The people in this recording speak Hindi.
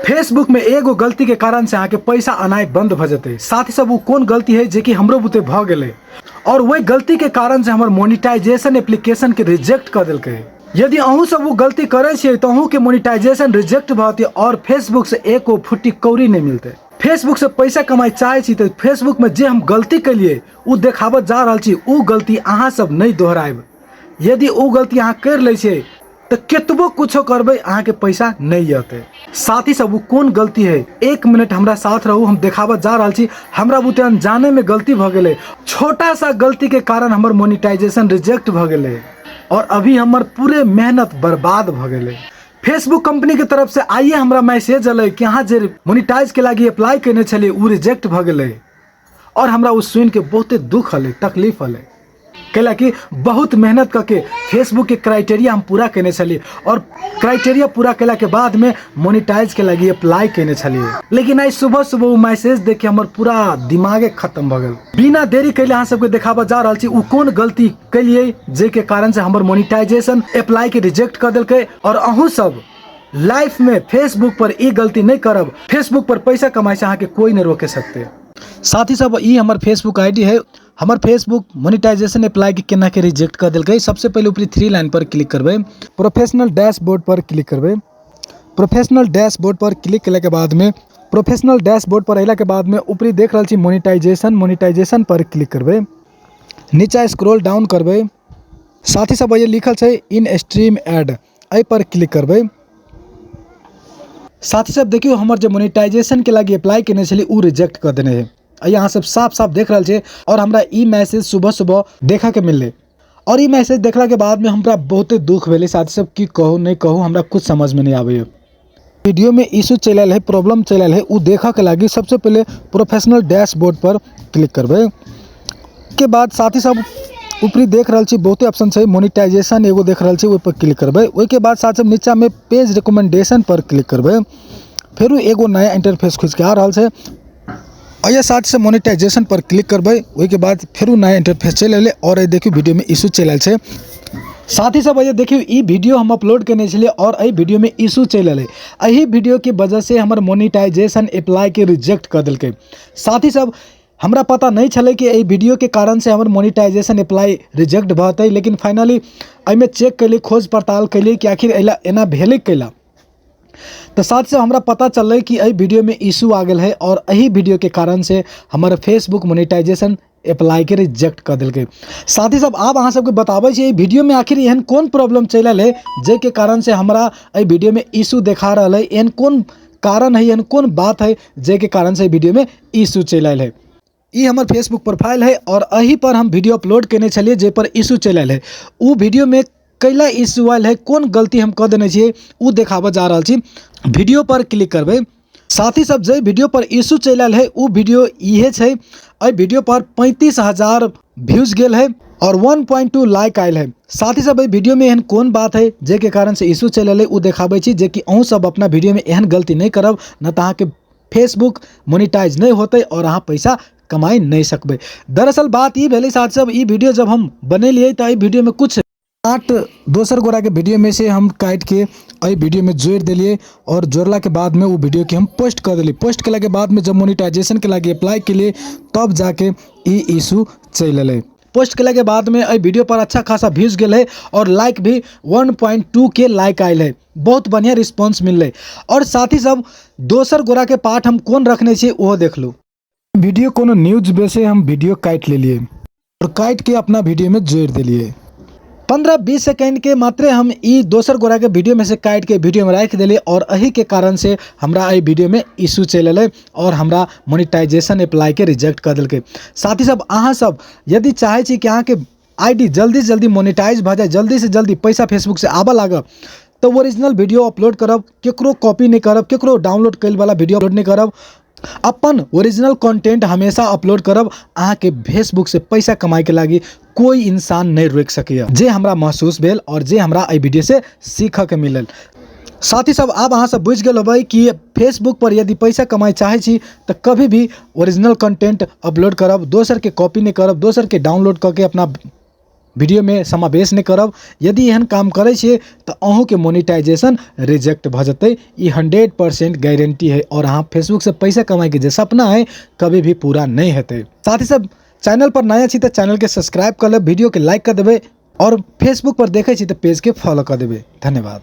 फेसबुक में एगो गलती के कारण से आके पैसा आनाय बंद भ जते। साथ ही सब वो कौन गलती है जे कि हमरो बुते भ गेले और वही गलती के कारण से हमर मोनेटाइजेशन एप्लीकेशन के रिजेक्ट कर दिलके। यदि अहूँ सब वो गलती करे छे तो अहूँ के मोनेटाइजेशन रिजेक्ट भते और फेसबुक से एको फुट्टी कौड़ी नहीं मिलते। फेसबुक से पैसा कमाई चाहे छी तो फेसबुक में जे हम गलती कलिए उ देखाबत जा रहल छी उ गलती अहाँ सब नहीं दोहराएब। यदि उ गलती अहाँ कर ले छे तो केतबो कुछो करबे अहाँ के पैसा नहीं आते। साथ ही सब वो कौन गलती है, 1 मिनट हमरा साथ रहू, हम देखाबत जा रहल छी। हमरा बुते अनजाने में गलती भ गेले, छोटा सा गलती के कारण हमर मोनेटाइजेशन रिजेक्ट भ गेले और अभी हमर पूरे मेहनत बर्बाद भ गेले। फेसबुक कंपनी के तरफ से आइए हमरा मैसेज अलै कि अहाँ जे मोनेटाइज के लागी अप्लाई करने छलिए उ रिजेक्ट भ गेले और हमरा उ सुन के बहुते दुख हले, तकलीफ हले। कैला कि बहुत मेहनत करके फेसबुक के क्राइटेरिया हम पूरा करने छलिए और क्राइटेरिया पूरा कैला के बाद में मोनेटाइज के लागी अप्लाई करने छलिए, लेकिन आज सुबह सुबह वो मैसेज देख के हमर पूरा दिमागे खत्म भ गेल। बिना देरी कैले अहाँ सबके देखाबा जा रहल छी उ कौन गलती कैलिए जे के कारण से हमर मोनेटाइजेशन अप्लाई के रिजेक्ट कर देलकै। और अहूँ सब लाइफ में फेसबुक पर ई गलती नहीं करब। फेसबुक पर पैसा कमाई से अहाँ के कोई नहीं रोके सकते। साथ ही सब ई हमर फेसबुक आईडी है। हमर फेसबुक मोनेटाइजेशन अप्लाई के केना के रिजेक्ट कर दिलकै। सबसे पहले ऊपरी 3 लाइन पर क्लिक करबे, प्रोफेशनल डैशबोर्ड पर क्लिक करबे। प्रोफेशनल डैशबोर्ड पर क्लिक केला के बाद में प्रोफेशनल डैशबोर्ड पर अइला के बाद में ऊपरी देख रहल छी मोनेटाइजेशन पर क्लिक करबे। नीचा स्क्रॉल डाउन करबे, साथ ही सब ये लिखल छै इन स्ट्रीम एड, एहि पर क्लिक करबे। साथ ही सब देखियो हमर जो मोनेटाइजेशन के लागी अप्लाई करने छली उ रिजेक्ट कर देने है। यहाँ सब साफ साफ देख रहा छे और हमरा ई मैसेज सुबह सुबह देखा के मिलले और ई मैसेज देखला के बाद में हमरा बहुते दुख भेले। साथ सब की कहूँ नहीं कहूँ हमरा कुछ समझ में नहीं आवे। वीडियो में इशू चलल है, प्रॉब्लम चलल है, उ देखा के लागी सबसे पहले प्रोफेशनल डैशबोर्ड पर क्लिक करबे। के बाद साथ ही सब ऊपरी देख रहा छी बहुते ऑप्शन है, मोनेटाइजेशन एगो देख रहा छी ओहि पर क्लिक करबे। ओहि के बाद साथ सब नीचा में पेज रिकमेंडेशन पर क्लिक करबे। फिर एगो नया इंटरफेस खुज के आ रहा है और ये साथ से मोनेटाइजेशन पर क्लिक करबे। वही के बाद फिर नया इंटरफेस चल अले और ये देखियो वीडियो में इशू चलल है। साथ ही सब ये देखियो ई वीडियो हम अपलोड करने छलिए और एहि वीडियो में इशू चल अले। एहि वीडियो की वजह से हमर मोनेटाइजेशन अप्लाई के रिजेक्ट कर दिलकै। साथ ही सब हमरा पता नहीं चले कि एहि वीडियो के कारण से हमर मोनेटाइजेशन अप्लाई रिजेक्ट भतै, लेकिन फाइनली एहिमे चेक कैली, खोज पड़ताल कैली कि आखिर एना भेलै कैला। तो साथ से हमरा पता चल कि एहि वीडियो में इशू आ गया है और यही वीडियो के कारण से हमारे फेसबुक मोनेटाइजेशन अप्लाई के रिजेक्ट कर दिलकै। साथ ही सब आप अहाँ सबके बताबै छी वीडियो में आखिर एहन कौन प्रॉब्लम चलल है जे के कारण से हमरा एहि वीडियो में इशू देखा रहा है, एहन कौन कारण है, एहन कौन बात है जे के कारण से वीडियो में इशू चलल है। ये हमार फेसबुक प्रोफाइल है और यही पर हम वीडियो अपलोड करने छलिए जे पर इशू चलल है। उ वीडियो में कैला इशू आयल है, कौन गलती हम कर देने छिए उ देखाबा जा रहा छी। वीडियो पर क्लिक करबे। साथ ही सब जे वीडियो पर इशू चलल है उ वीडियो इहे छै। एहि वीडियो पर 35,000 व्यूज गेल है और 1.2 लाइक आयल है। साथ ही सब एहि वीडियो में एहन कौन बात है जे के कारण से इशू चलल है उ देखाबै छी, जे कि अहूँ सब अपना वीडियो में एहन गलती नहीं करब, न तो अहाँ के फेसबुक मोनेटाइज नहीं होते और अहाँ पैसा कमाई नहीं सकबे। दरअसल बात ई भेलै साथ सब ई वीडियो जब हम बनेलिए तो एहि वीडियो में कुछ 8 दोसर गोरा के वीडियो में से हम काट के एहि वीडियो में जोड़ दिलिए और जोड़ला के बाद में वो वीडियो के हम पोस्ट कर दिली। पोस्ट केला के बाद में जब मोनेटाइजेशन के लागी अप्लाई के लिए तब जाके ई इशू चल अले। पोस्ट केला के बाद में एहि वीडियो पर अच्छा खासा व्यूज गेल है और लाइक भी 1.2 के लाइक आयल है। बहुत बढ़िया रिस्पॉन्स मिलले। और साथ ही सब दोसर गोरा के पार्ट हम कौन रखने छे वो देख लो। वीडियो कोनो न्यूज बेसे हम वीडियो काट लेलिए और काट के अपना वीडियो में जोड़ दिलिए। 15-20 सेकेंड के मात्रे हम ई दोसर गोरा के वीडियो में से काट के वीडियो में रख दिले और यही के कारण से हमरा एहि वीडियो में इशू चल अले और हमरा मोनेटाइजेशन अप्लाई के रिजेक्ट कर दिलकै। साथ ही सब अहाँ सब यदि चाहे छी कि अहाँ के आईडी जल्दी से जल्दी मोनेटाइज भ जाए, जल्दी से जल्दी पैसा फेसबुक से आबऽ लाग, तो ओरिजिनल वीडियो अपलोड करब, केकरो कॉपी नहीं करब, केकरो डाउनलोड कैल वाला वीडियो अपलोड नहीं करब, अपन ओरिजिनल कंटेंट हमेशा अपलोड करब। अहाँ के फेसबुक से पैसा कमाई के लागी कोई इंसान नहीं रोक सके, जे हमरा महसूस भेल और जे हमरा एहि वीडियो से सीख के मिलल। साथ ही सब आप अहाँ सब बुझ गए होबै कि फेसबुक पर यदि पैसा कमाई चाहे छी तो कभी भी ओरिजिनल कंटेंट अपलोड करब, दोसर के कॉपी नहीं करब, दोसर के डाउनलोड करके अपना वीडियो में समावेश नहीं करब। यदि एहन काम करे छे तो अहूँ के मोनेटाइजेशन रिजेक्ट भ जते। ई 100% गारंटी है और अहाँ फेसबुक से पैसा कमाए के जो सपना है कभी भी पूरा नहीं हेते। साथ ही सब चैनल पर नया छी तो चैनल के सब्सक्राइब कर ले, वीडियो के लाइक कर देवे और फेसबुक पर देखे छी तो पेज के फॉलो कर देवे। धन्यवाद।